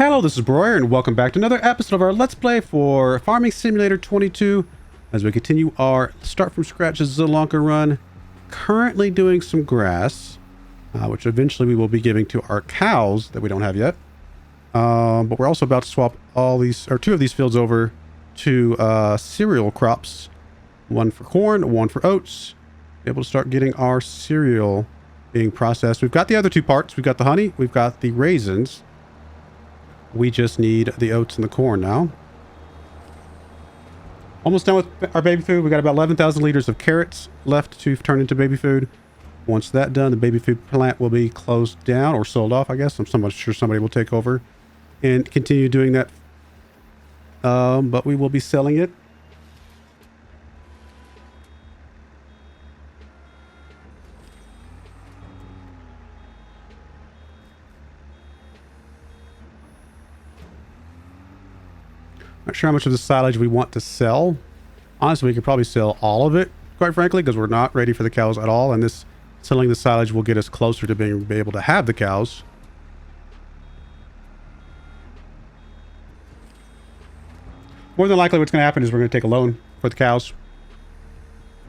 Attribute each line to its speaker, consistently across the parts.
Speaker 1: Hello, this is Broyar, and welcome back to another episode of our Let's Play for Farming Simulator 22 as we continue our start from scratch Zielonka run. Currently doing some grass, which eventually we will be giving to our cows that we don't have yet. But we're also about to swap two of these fields over to cereal crops. One for corn, one for oats. Be able to start getting our cereal being processed. We've got the other two parts. We've got the honey, we've got the raisins. We just need the oats and the corn now. Almost done with our baby food. We got about 11,000 liters of carrots left to turn into baby food. Once that's done, the baby food plant will be closed down or sold off, I guess. I'm somewhat sure somebody will take over and continue doing that. But we will be selling it. Not sure how much of the silage we want to sell. Honestly, we could probably sell all of it, quite frankly, because we're not ready for the cows at all. And this selling the silage will get us closer to being able to have the cows. More than likely what's going to happen is we're going to take a loan for the cows.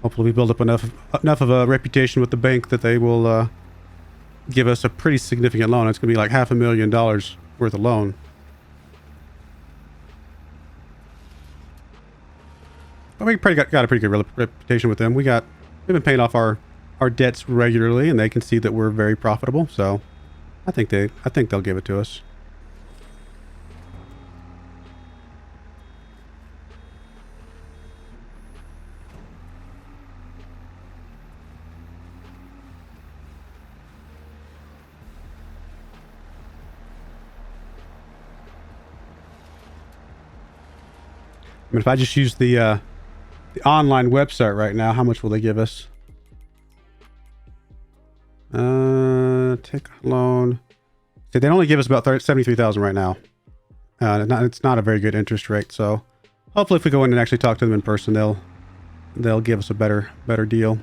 Speaker 1: Hopefully we build up enough of a reputation with the bank that they will give us a pretty significant loan. It's going to be like $500,000 worth of loan. But we got a pretty good reputation with them. We've been paying off our debts regularly, and they can see that we're very profitable. So I think they'll give it to us. I mean, if I just use the online website right now, how much will they give us? Take a loan. So they only give us about 73,000 right now. It's not a very good interest rate. So hopefully if we go in and actually talk to them in person, they'll give us a better deal.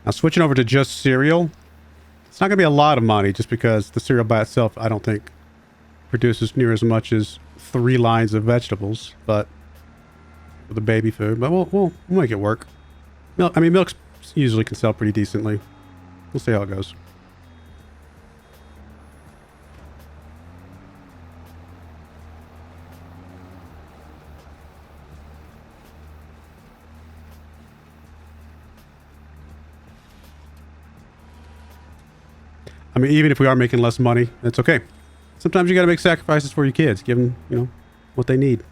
Speaker 1: Now switching over to just cereal, it's not going to be a lot of money just because the cereal by itself, I don't think, produces near as much as 3 lines of vegetables, but for the baby food. But we'll make it work. Milk usually can sell pretty decently. We'll see how it goes. I mean, even if we are making less money, that's okay. Sometimes you got to make sacrifices for your kids. Give them, what they need.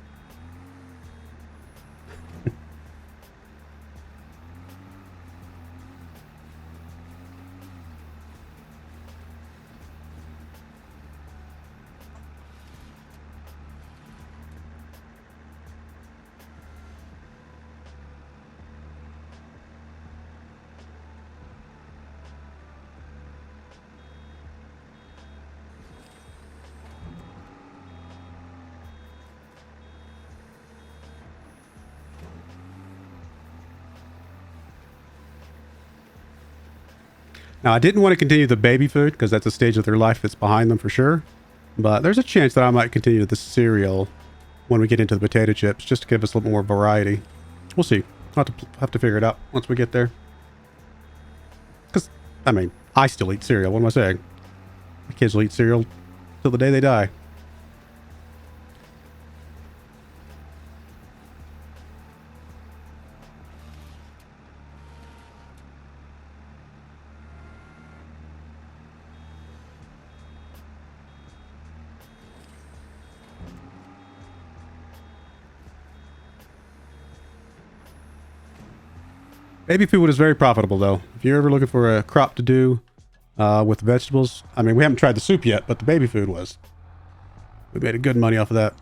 Speaker 1: Now, I didn't want to continue the baby food because that's a stage of their life that's behind them for sure. But there's a chance that I might continue the cereal when we get into the potato chips, just to give us a little more variety. We'll see. I'll have to figure it out once we get there. Because, I still eat cereal. What am I saying? My kids will eat cereal till the day they die. Baby food is very profitable, though. If you're ever looking for a crop to do with vegetables, I mean, we haven't tried the soup yet, but the baby food was. We made a good money off of that.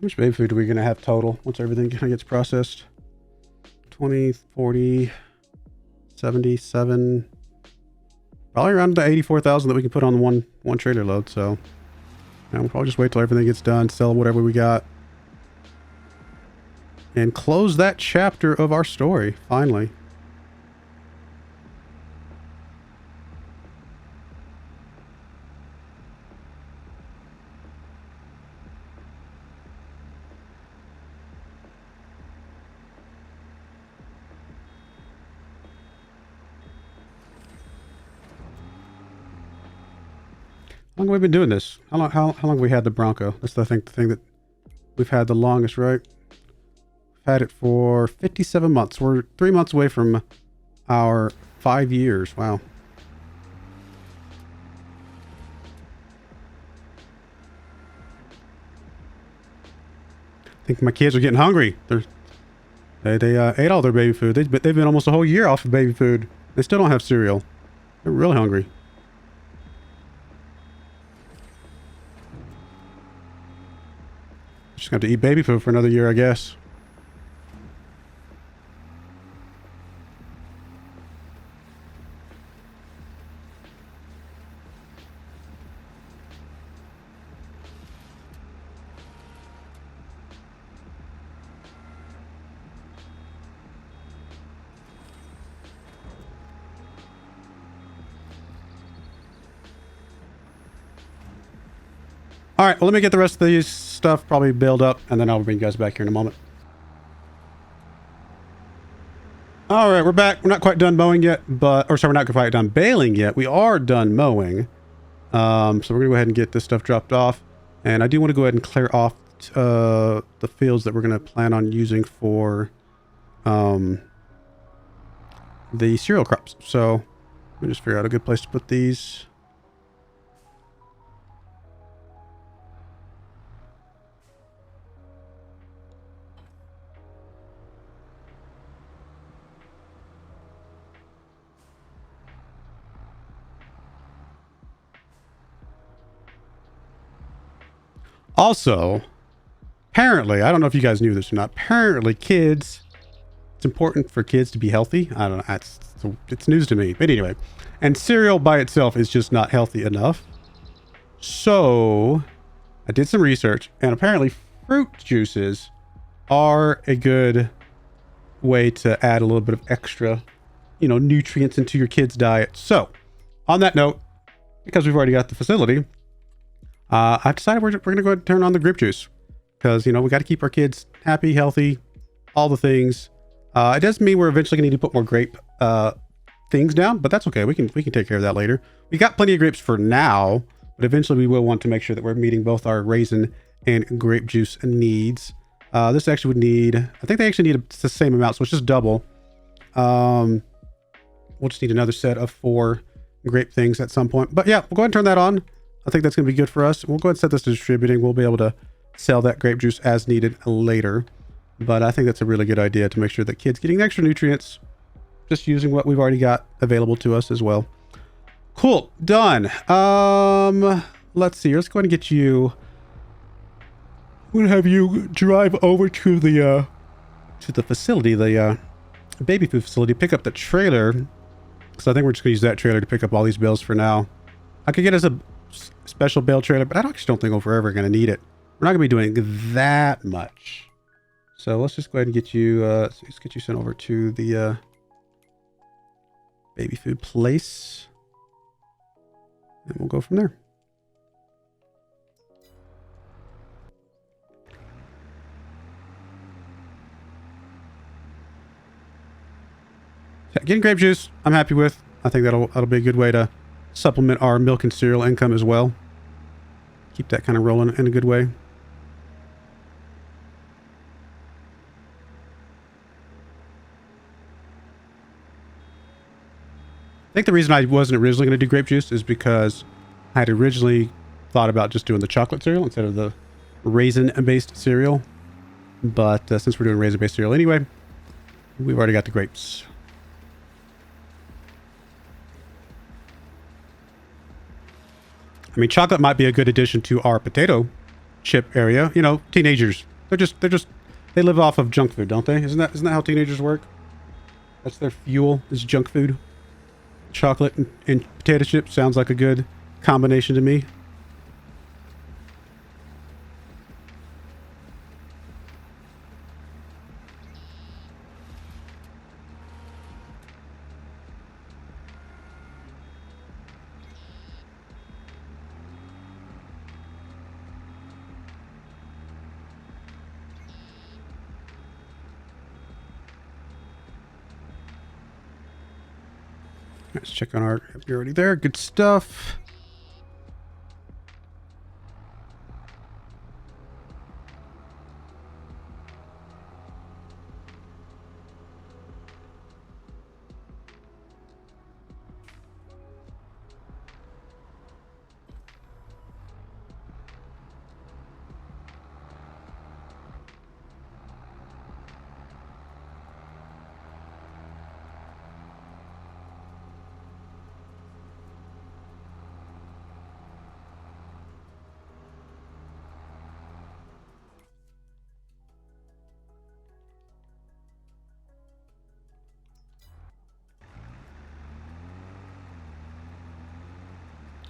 Speaker 1: How much baby food are we going to have total once everything kind of gets processed? 20, 40, 77, probably around the 84,000 that we can put on one trailer load. So we'll probably just wait till everything gets done, sell whatever we got, and close that chapter of our story, finally. How long have we been doing this? How long have we had the Bronco? That's I think the thing that we've had the longest, right? We've had it for 57 months. We're 3 months away from our 5 years. Wow. I think my kids are getting hungry. They ate all their baby food. They've been almost a whole year off of baby food. They still don't have cereal. They're really hungry. Just going to have to eat baby food for another year, I guess. All right, well, let me get the rest of these stuff probably build up, and then I'll bring you guys back here in a moment. All right, we're back. We're not quite done mowing yet, but, or sorry, we're not quite done baling yet. We are done mowing. So we're gonna go ahead and get this stuff dropped off. And I do want to go ahead and clear off the fields that we're gonna plan on using for the cereal crops. So let me just figure out a good place to put these. Also, apparently, I don't know if you guys knew this or not, apparently it's important for kids to be healthy. I don't know, it's news to me. But anyway, and cereal by itself is just not healthy enough. So I did some research, and apparently fruit juices are a good way to add a little bit of extra, nutrients into your kids' diet. So on that note, because we've already got the facility, I've decided we're going to go ahead and turn on the grape juice because, we got to keep our kids happy, healthy, all the things. It does mean we're eventually going to need to put more grape things down, but that's okay. We can take care of that later. We got plenty of grapes for now, but eventually we will want to make sure that we're meeting both our raisin and grape juice needs. This actually would need, I think they actually need the same amount, so it's just double. We'll just need another set of 4 grape things at some point. But yeah, we'll go ahead and turn that on. I think that's going to be good for us. We'll go ahead and set this to distributing. We'll be able to sell that grape juice as needed later. But I think that's a really good idea to make sure that kids getting extra nutrients, just using what we've already got available to us as well. Cool. Done. Let's see. Let's go ahead and get you. I'm going to have you drive over to the facility, the baby food facility, pick up the trailer because I think we're just going to use that trailer to pick up all these bales for now. I could get us a special bale trailer, but I actually don't think we're ever going to need it. We're not going to be doing that much. So let's just go ahead and get you, let's get you sent over to the baby food place. And we'll go from there. Yeah, getting grape juice, I'm happy with. I think that'll be a good way to supplement our milk and cereal income as well. Keep that kind of rolling in a good way. I think the reason I wasn't originally going to do grape juice is because I had originally thought about just doing the chocolate cereal instead of the raisin-based cereal. But since we're doing raisin-based cereal anyway, we've already got the grapes. I mean, chocolate might be a good addition to our potato chip area. You know, teenagers, they live off of junk food, don't they? Isn't that how teenagers work? That's their fuel, is junk food. Chocolate and potato chips sounds like a good combination to me. Let's check on our... You're already there. Good stuff.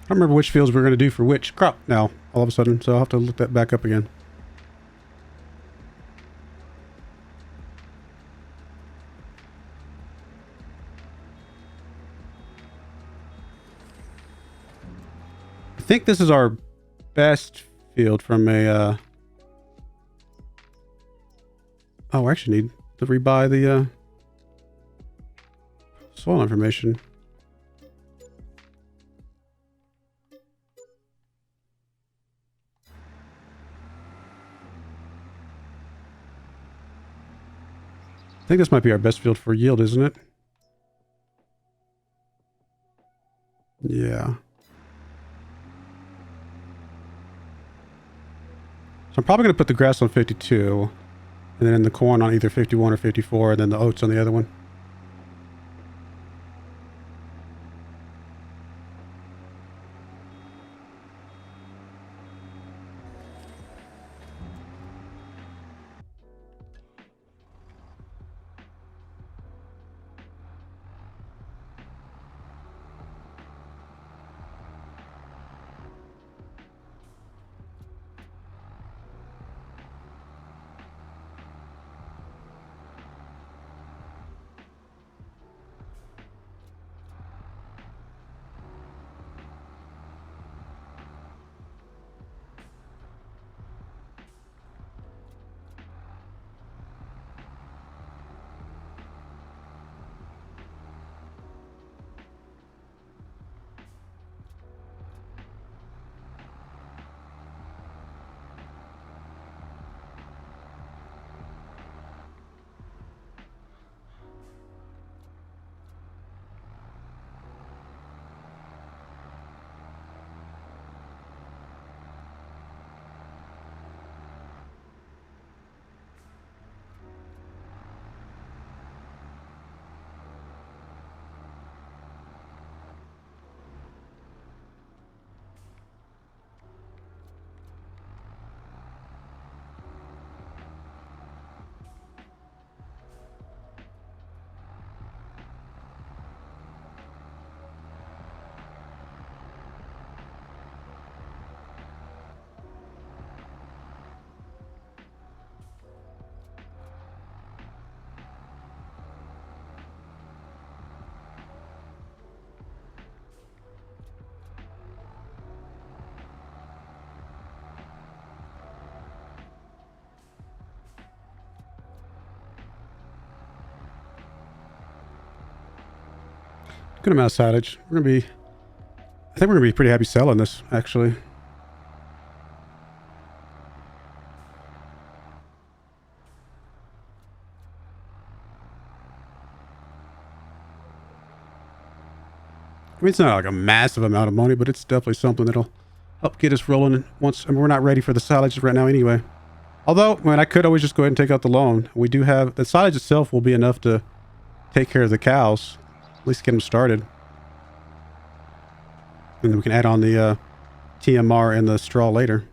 Speaker 1: I don't remember which fields we're going to do for which crop now, all of a sudden, so I'll have to look that back up again. I think this is our best field from a... Oh, I actually need to rebuy the soil information. I think this might be our best field for yield, isn't it? Yeah. So I'm probably going to put the grass on 52, and then the corn on either 51 or 54, and then the oats on the other one. Good amount of silage. We're going to be... I think we're going to be pretty happy selling this, actually. I mean, it's not like a massive amount of money, but it's definitely something that'll help get us rolling once... I mean, we're not ready for the silage right now anyway. Although, I mean, I could always just go ahead and take out the loan. We do have... The silage itself will be enough to take care of the cows. At least get them started. And then we can add on the TMR and the straw later.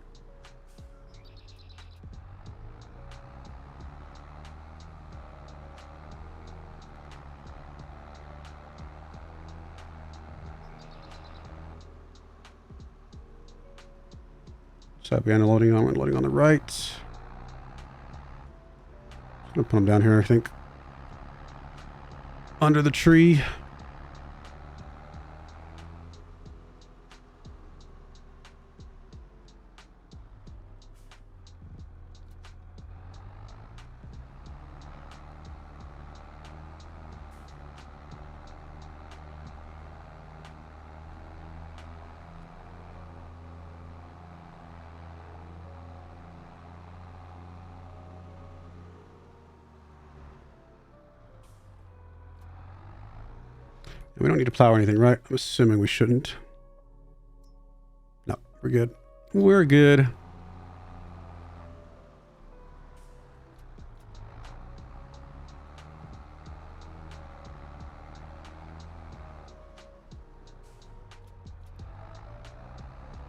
Speaker 1: So we're unloading on, we're loading on the right. I'm gonna put them down here, I think. Under the tree. We don't need to plow or anything, right? I'm assuming we shouldn't. No, we're good. We're good. All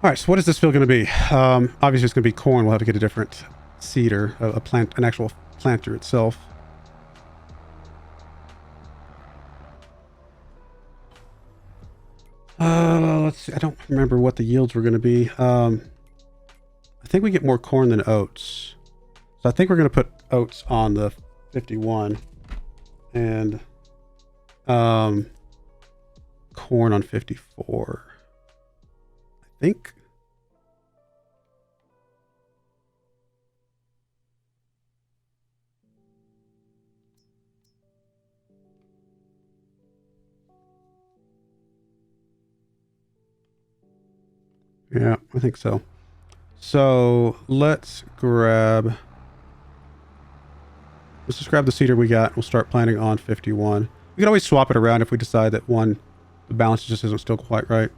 Speaker 1: right, so what is this field going to be? Obviously, it's going to be corn. We'll have to get a different seeder, a plant, an actual planter itself. Let's see. I don't remember what the yields were going to be. I think we get more corn than oats. So I think we're going to put oats on the 51 and corn on 54. I think. Yeah, I think so. So let's just grab the seeder we got. We'll start planting on 51. We can always swap it around if we decide that one, the balance just isn't still quite right.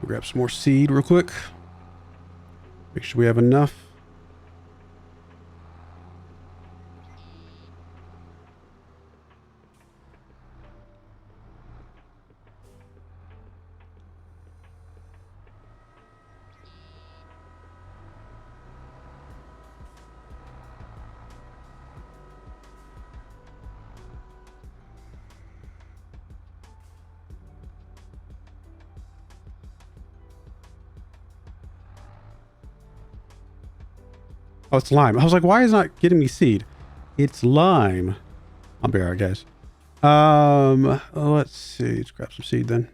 Speaker 1: Grab some more seed real quick. Make sure we have enough. Oh, it's lime. I was like, why is it not getting me seed? It's lime. I'll be alright, guys. Let's see. Let's grab some seed then.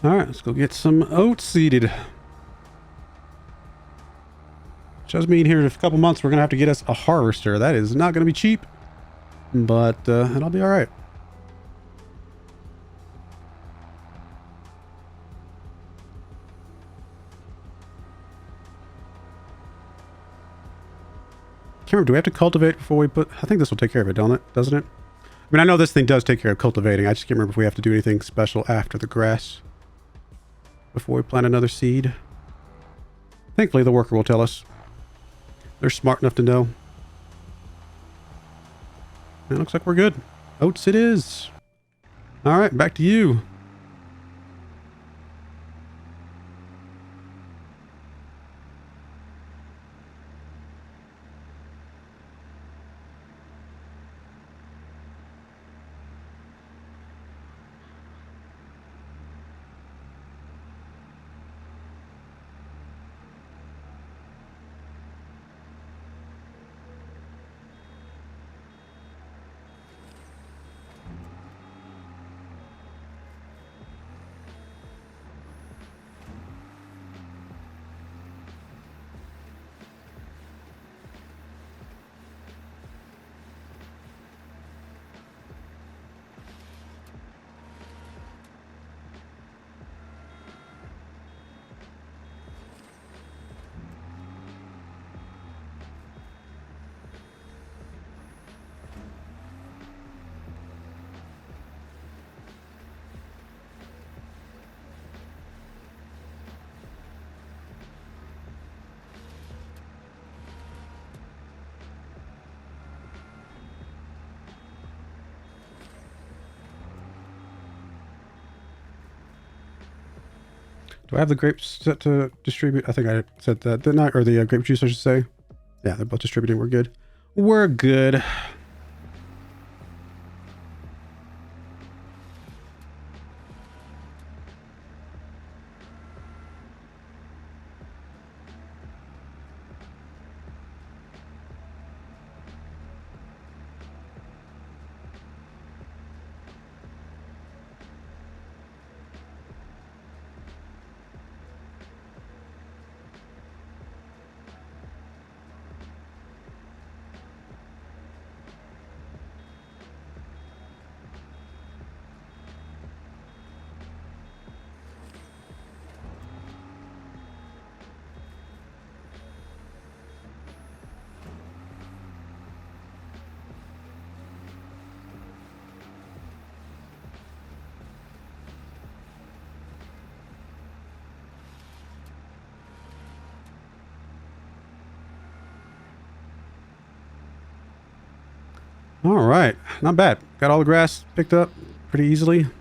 Speaker 1: All right, let's go get some oats seeded. Which does mean here in a couple months we're gonna have to get us a harvester. That is not gonna be cheap, but it'll be all right. Can't remember, do we have to cultivate before we put... I think this will take care of it, doesn't it? I mean, I know this thing does take care of cultivating. I just can't remember if we have to do anything special after the grass before we plant another seed. Thankfully, the worker will tell us. They're smart enough to know. It looks like we're good. Oats it is. All right, back to you. Do I have the grapes set to distribute? I think I said that, didn't I? Or the grape juice, I should say. Yeah, they're both distributing. We're good. We're good. All right, not bad. Got all the grass picked up pretty easily. From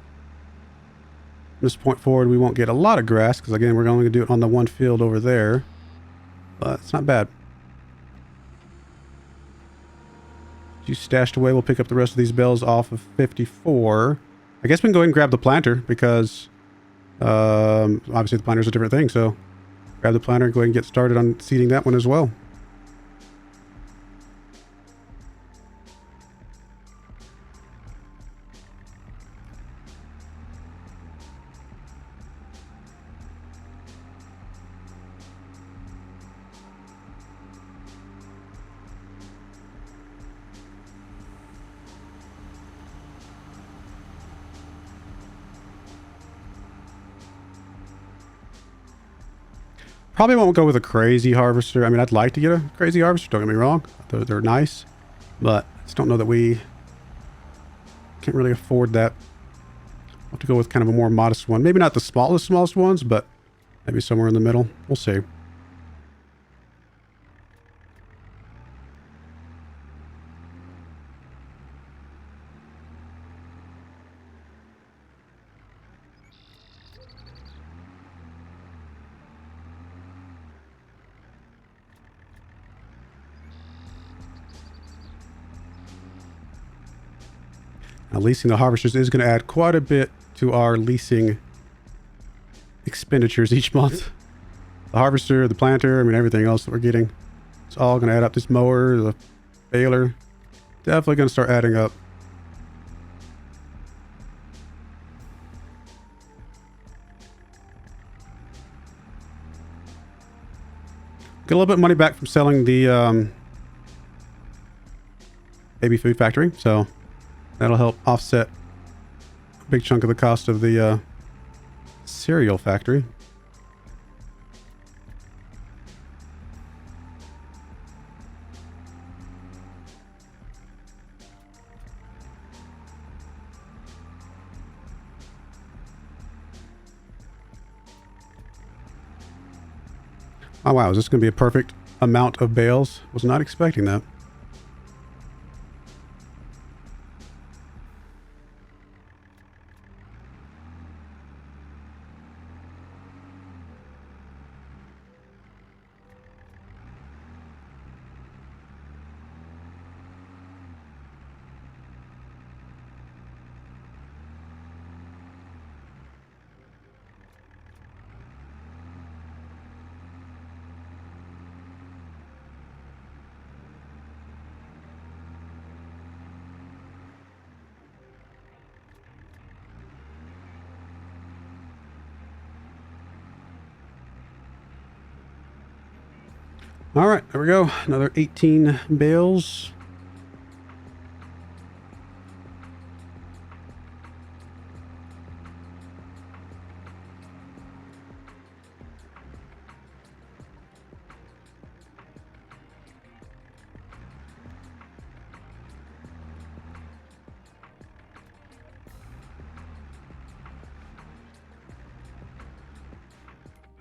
Speaker 1: this point forward, we won't get a lot of grass because, again, we're only going to do it on the one field over there. But it's not bad. You stashed away. We'll pick up the rest of these bales off of 54. I guess we can go ahead and grab the planter because obviously the planter is a different thing. So grab the planter and go ahead and get started on seeding that one as well. Probably won't go with a crazy harvester. I mean, I'd like to get a crazy harvester, don't get me wrong. They're nice, but I just don't know that we can't really afford that. We'll have to go with kind of a more modest one. Maybe not the smallest ones, but maybe somewhere in the middle. We'll see. Now, leasing the harvesters is going to add quite a bit to our leasing expenditures each month. The harvester, the planter, I mean, everything else that we're getting. It's all going to add up. This mower, the baler, definitely going to start adding up. Get a little bit of money back from selling the baby food factory, so that'll help offset a big chunk of the cost of the cereal factory. Oh wow, is this going to be a perfect amount of bales? Was not expecting that. All right, there we go. Another 18 bales.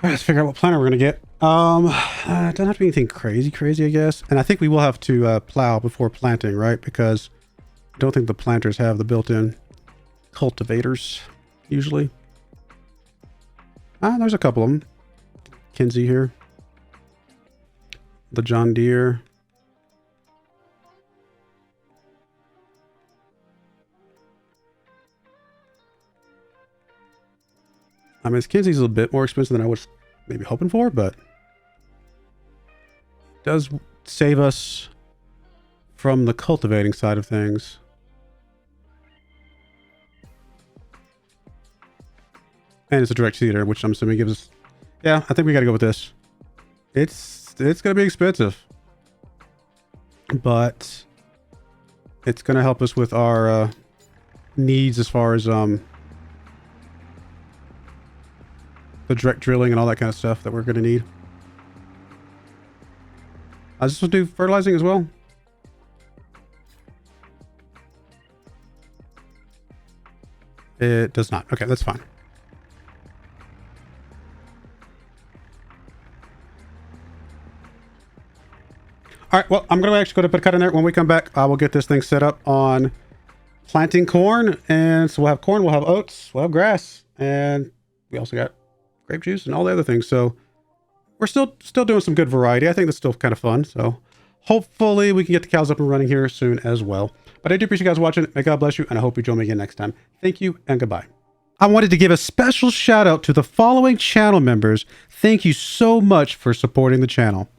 Speaker 1: All right, let's figure out what planter we're gonna get. It doesn't have to be anything crazy, I guess. And I think we will have to plow before planting, right? Because I don't think the planters have the built-in cultivators usually. There's a couple of them. Kinsey here. The John Deere. I mean, Kinsey's a bit more expensive than I was maybe hoping for, but does save us from the cultivating side of things. And it's a direct seeder, which I'm assuming gives us... Yeah, I think we got to go with this. It's going to be expensive, but it's going to help us with our needs as far as the direct drilling and all that kind of stuff that we're going to need. I just will do fertilizing as well. It does not. Okay, that's fine. All right, well, I'm going to actually go to put a cut in there. When we come back, I will get this thing set up on planting corn. And so we'll have corn, we'll have oats, we'll have grass, and we also got grape juice and all the other things. So we're still doing some good variety. I think that's still kind of fun. So hopefully we can get the cows up and running here soon as well. But I do appreciate you guys watching. May God bless you, and I hope you join me again next time. Thank you and goodbye. I wanted to give a special shout out to the following channel members. Thank you so much for supporting the channel.